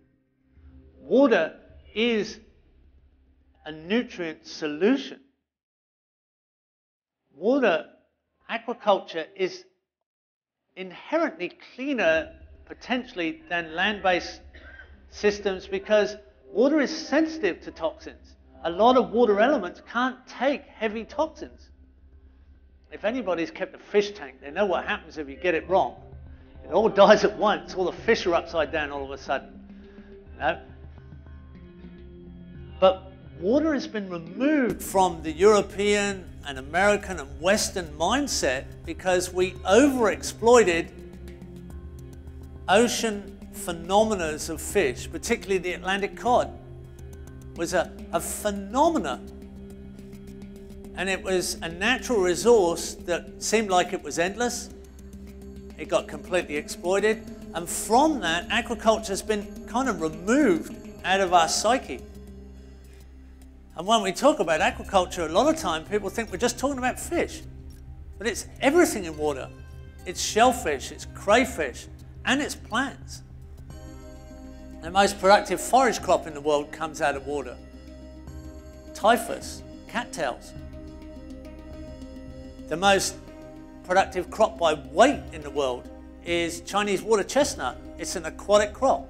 Water is a nutrient solution. Water, aquaculture is inherently cleaner potentially than land-based systems because water is sensitive to toxins. A lot of water elements can't take heavy toxins. If anybody's kept a fish tank, they know what happens if you get it wrong. It all dies at once. All the fish are upside down all of a sudden. You know? But water has been removed from the European and American and Western mindset because we overexploited ocean phenomena of fish, particularly the Atlantic cod was a phenomena. And it was a natural resource that seemed like it was endless. It got completely exploited. And from that, aquaculture has been kind of removed out of our psyche. And when we talk about aquaculture, a lot of time people think we're just talking about fish. But it's everything in water. It's shellfish, it's crayfish, and it's plants. The most productive forage crop in the world comes out of water. Typhus, cattails. The most productive crop by weight in the world is Chinese water chestnut. It's an aquatic crop.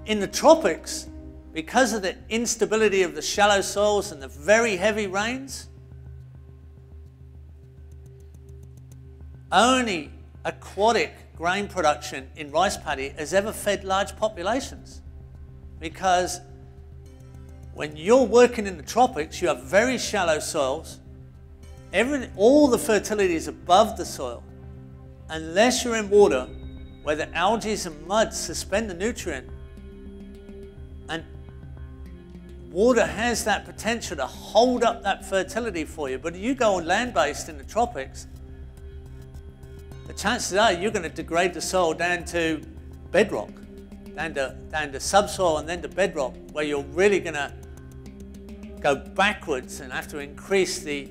In the tropics, because of the instability of the shallow soils and the very heavy rains, only aquatic grain production in rice paddy has ever fed large populations. Because when you're working in the tropics, you have very shallow soils. All the fertility is above the soil. Unless you're in water where the algae and mud suspend the nutrient, and water has that potential to hold up that fertility for you. But if you go on land-based in the tropics, the chances are you're going to degrade the soil down to bedrock, down to subsoil and then to bedrock, where you're really going to go backwards and have to increase the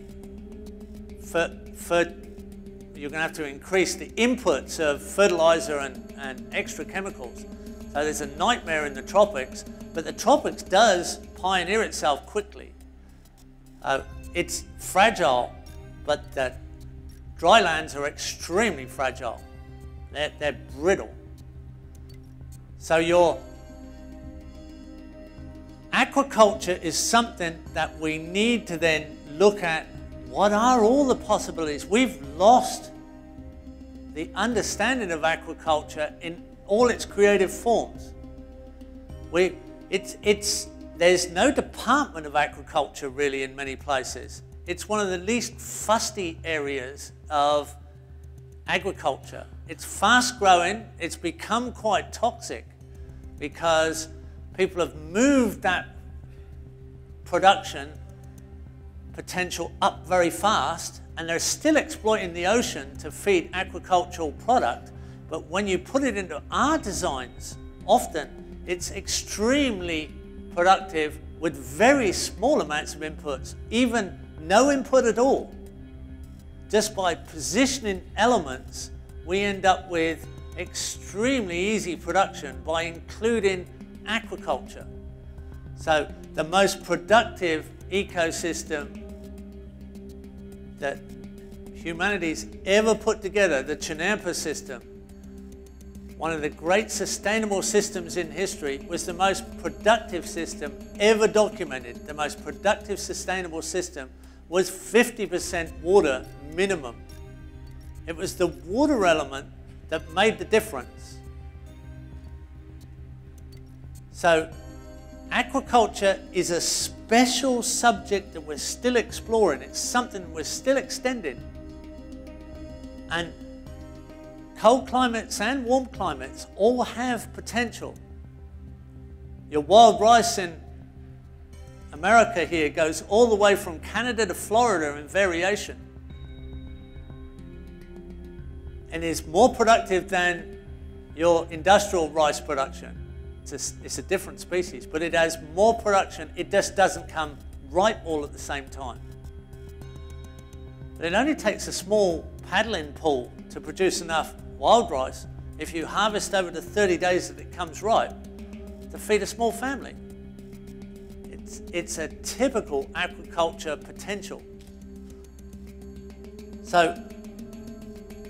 you're going to have to increase the inputs of fertilizer and extra chemicals. So there's a nightmare in the tropics, but the tropics does pioneer itself quickly. It's fragile, but the dry lands are extremely fragile. They're brittle. So your aquaculture is something that we need to then look at. What are all the possibilities? We've lost the understanding of aquaculture in all its creative forms. There's no department of aquaculture really in many places. It's one of the least fusty areas of agriculture. It's fast growing. It's become quite toxic because people have moved that production potential up very fast, and they're still exploiting the ocean to feed aquacultural product. But when you put it into our designs, often it's extremely productive with very small amounts of inputs, even no input at all. Just by positioning elements, we end up with extremely easy production by including aquaculture. So the most productive ecosystem that humanity's ever put together, the Chinampa system, one of the great sustainable systems in history, was the most productive system ever documented. The most productive sustainable system was 50% water minimum. It was the water element that made the difference. So aquaculture is a special subject that we're still exploring. It's something we're still extending. And cold climates and warm climates all have potential. Your wild rice in America here goes all the way from Canada to Florida in variation, and is more productive than your industrial rice production. It's a different species, but it has more production. It just doesn't come ripe all at the same time. But it only takes a small paddling pool to produce enough wild rice, if you harvest over the 30 days that it comes ripe, to feed a small family. It's a typical aquaculture potential. So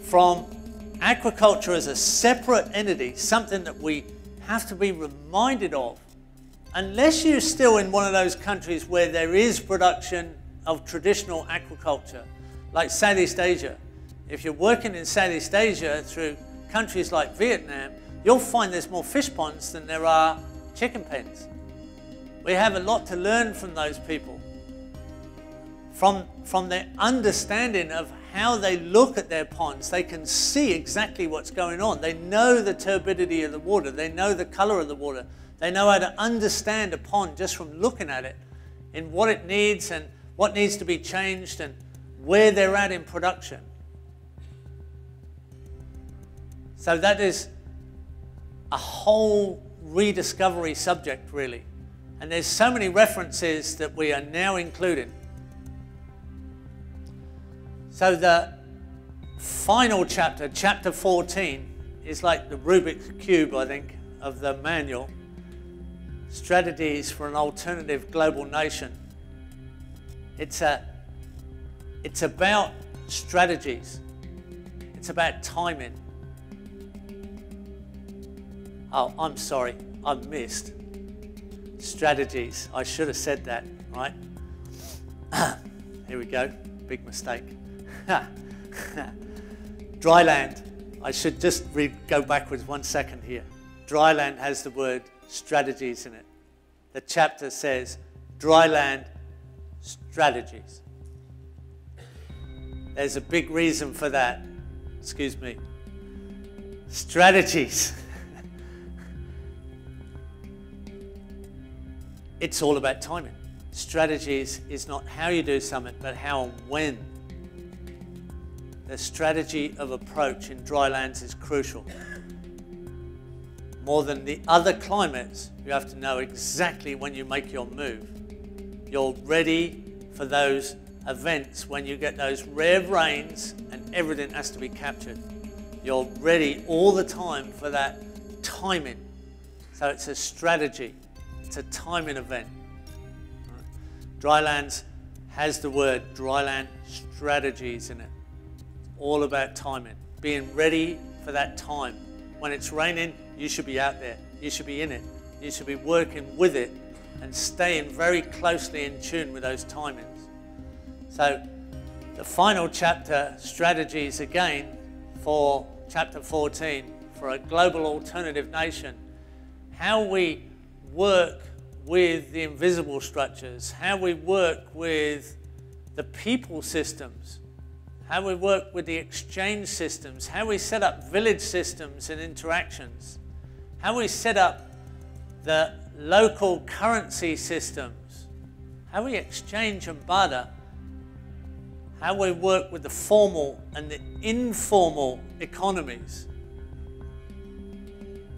from aquaculture as a separate entity, something that we have to be reminded of, unless you're still in one of those countries where there is production of traditional aquaculture, like Southeast Asia. If you're working in Southeast Asia through countries like Vietnam, you'll find there's more fish ponds than there are chicken pens. We have a lot to learn from those people, from their understanding of how they look at their ponds. They can see exactly what's going on. They know the turbidity of the water. They know the color of the water. They know how to understand a pond just from looking at it, in what it needs and what needs to be changed and where they're at in production. So that is a whole rediscovery subject, really. And there's so many references that we are now including. So the final chapter, chapter 14, is like the Rubik's Cube, I think, of the manual. Strategies for an alternative global nation. It's about strategies. It's about timing. Oh, I'm sorry, I missed. Strategies. I should have said that, right? Here we go. Big mistake. Dry land. I should just go backwards 1 second here. Dry land has the word strategies in it. The chapter says dry land strategies. There's a big reason for that. Excuse me. Strategies. It's all about timing. Strategies is not how you do something, but how and when. The strategy of approach in dry lands is crucial. More than the other climates, you have to know exactly when you make your move. You're ready for those events when you get those rare rains and everything has to be captured. You're ready all the time for that timing. So it's a strategy. It's a timing event. Drylands has the word dryland strategies in it. It's all about timing. Being ready for that time. When it's raining, you should be out there. You should be in it. You should be working with it and staying very closely in tune with those timings. So the final chapter, strategies again, for chapter 14, for a global alternative nation, how we work with the invisible structures, how we work with the people systems, how we work with the exchange systems, how we set up village systems and interactions, how we set up the local currency systems, how we exchange and barter, how we work with the formal and the informal economies.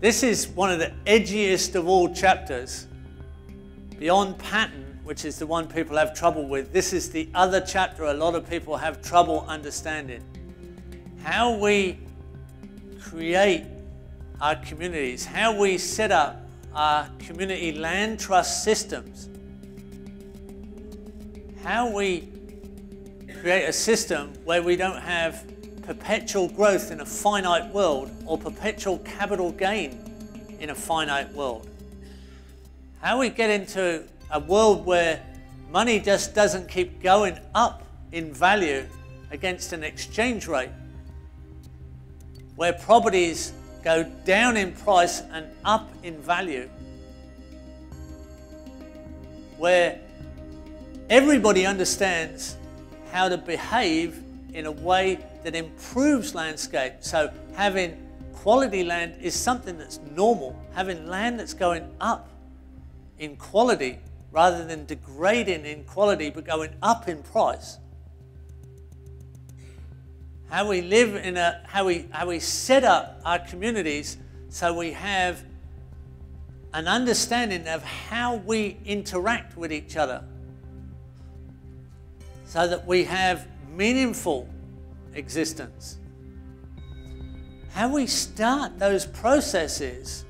This is one of the edgiest of all chapters. Beyond pattern, which is the one people have trouble with, this is the other chapter a lot of people have trouble understanding. How we create our communities, how we set up our community land trust systems, how we create a system where we don't have perpetual growth in a finite world or perpetual capital gain in a finite world. How we get into a world where money just doesn't keep going up in value against an exchange rate, where properties go down in price and up in value, where everybody understands how to behave in a way that improves landscape. So having quality land is something that's normal. Having land that's going up in quality rather than degrading in quality but going up in price. How we live in how we set up our communities so we have an understanding of how we interact with each other, so that we have meaningful existence. How we start those processes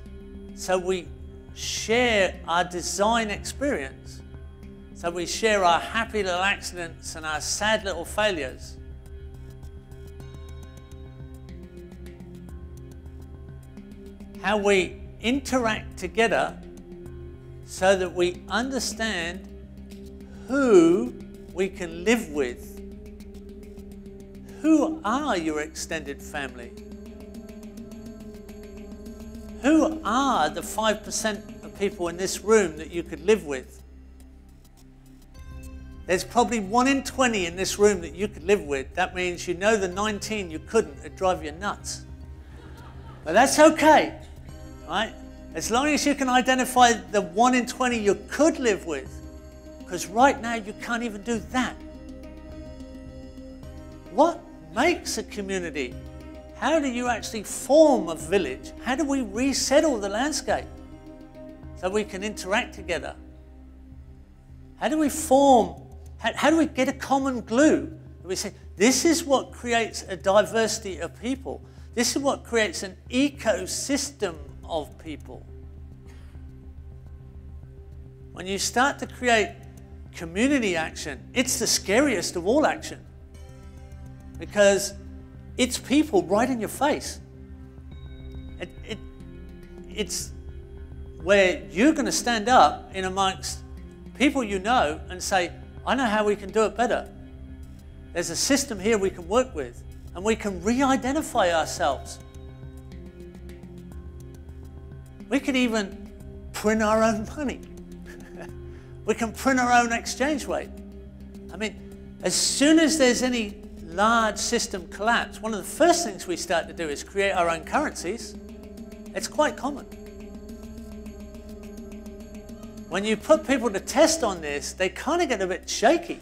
so we share our design experience, so we share our happy little accidents and our sad little failures. How we interact together so that we understand who we can live with. Who are your extended family? Who are the 5% of people in this room that you could live with. There's probably 1 in 20 in this room that you could live with. That means you know the 19 you couldn't. It'd drive you nuts. But that's okay, right? As long as you can identify the 1 in 20 you could live with, because right now you can't even do that. What makes a community? How do you actually form a village? How do we resettle the landscape so we can interact together? How do we form, how do we get a common glue? We say, this is what creates a diversity of people. This is what creates an ecosystem of people. When you start to create community action, it's the scariest of all action, because it's people right in your face. It's where you're going to stand up in amongst people you know and say, I know how we can do it better. There's a system here we can work with, and we can re-identify ourselves. We could even print our own money. We can print our own exchange rate. I mean, as soon as there's any large system collapse, one of the first things we start to do is create our own currencies. It's quite common. When you put people to test on this, they kind of get a bit shaky.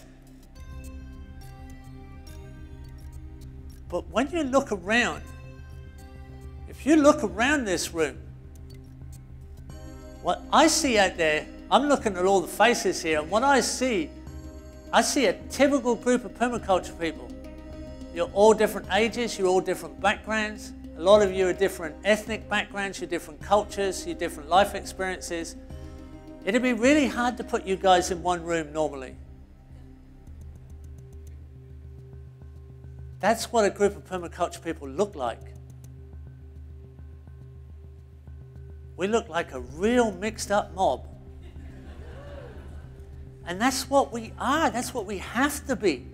But when you look around, if you look around this room, what I see out there, I'm looking at all the faces here, and what I see a typical group of permaculture people. You're all different ages, you're all different backgrounds. A lot of you are different ethnic backgrounds, you're different cultures, you're different life experiences. It'd be really hard to put you guys in one room normally. That's what a group of permaculture people look like. We look like a real mixed up mob. And that's what we are, that's what we have to be.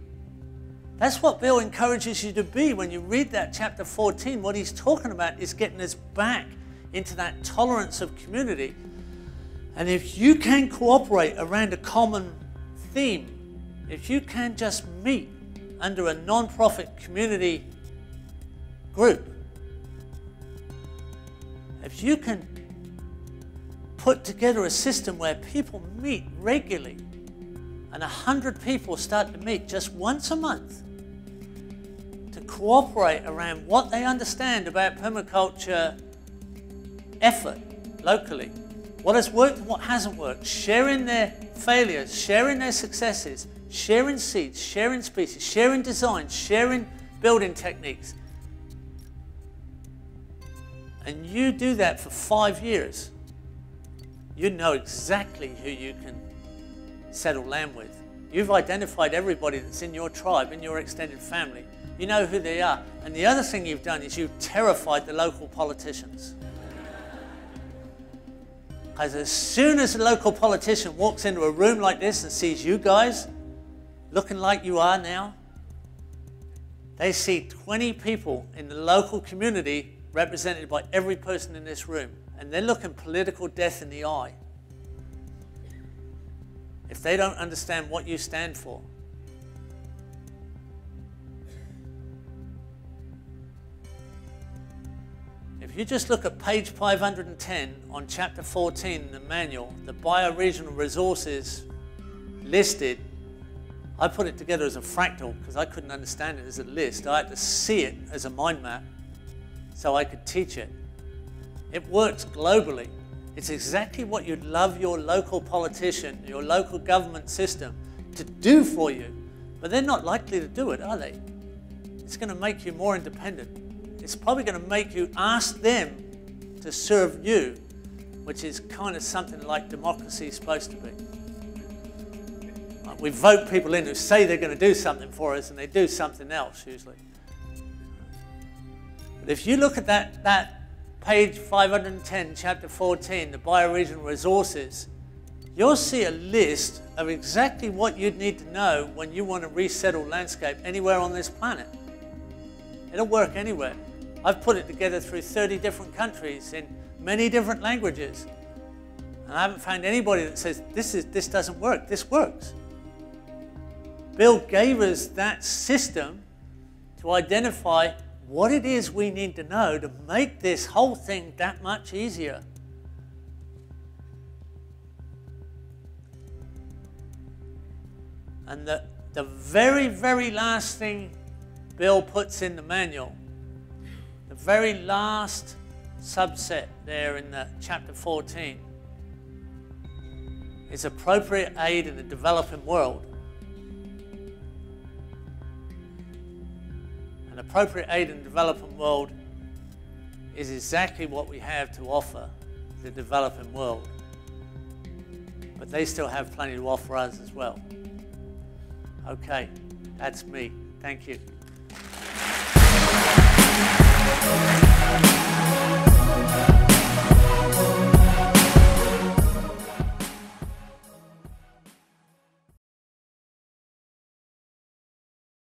That's what Bill encourages you to be. When you read that chapter 14, what he's talking about is getting us back into that tolerance of community. And if you can cooperate around a common theme, if you can just meet under a non-profit community group, if you can put together a system where people meet regularly, and 100 people start to meet just once a month to cooperate around what they understand about permaculture effort locally, what has worked and what hasn't worked, sharing their failures, sharing their successes, sharing seeds, sharing species, sharing designs, sharing building techniques. And you do that for 5 years, you know exactly who you can settle land with. You've identified everybody that's in your tribe, in your extended family. You know who they are. And the other thing you've done is you've terrified the local politicians. Because as soon as a local politician walks into a room like this and sees you guys looking like you are now, they see 20 people in the local community represented by every person in this room. And they're looking political death in the eye if they don't understand what you stand for. If you just look at page 510 on chapter 14 in the manual, the bioregional resources listed, I put it together as a fractal because I couldn't understand it as a list. I had to see it as a mind map so I could teach it. It works globally. It's exactly what you'd love your local politician, your local government system to do for you. But they're not likely to do it, are they? It's going to make you more independent. It's probably going to make you ask them to serve you, which is kind of something like democracy is supposed to be. We vote people in who say they're going to do something for us and they do something else usually. But if you look at that page 510, chapter 14, the bioregional resources, you'll see a list of exactly what you'd need to know when you want to resettle landscape anywhere on this planet. It'll work anywhere. I've put it together through 30 different countries in many different languages. And I haven't found anybody that says, this doesn't work. This works. Bill gave us that system to identify what it is we need to know to make this whole thing that much easier. And the very, very last thing Bill puts in the manual, the very last subset there in the chapter 14, is appropriate aid in the developing world. And appropriate aid in the developing world is exactly what we have to offer the developing world. But they still have plenty to offer us as well. Okay, that's me. Thank you.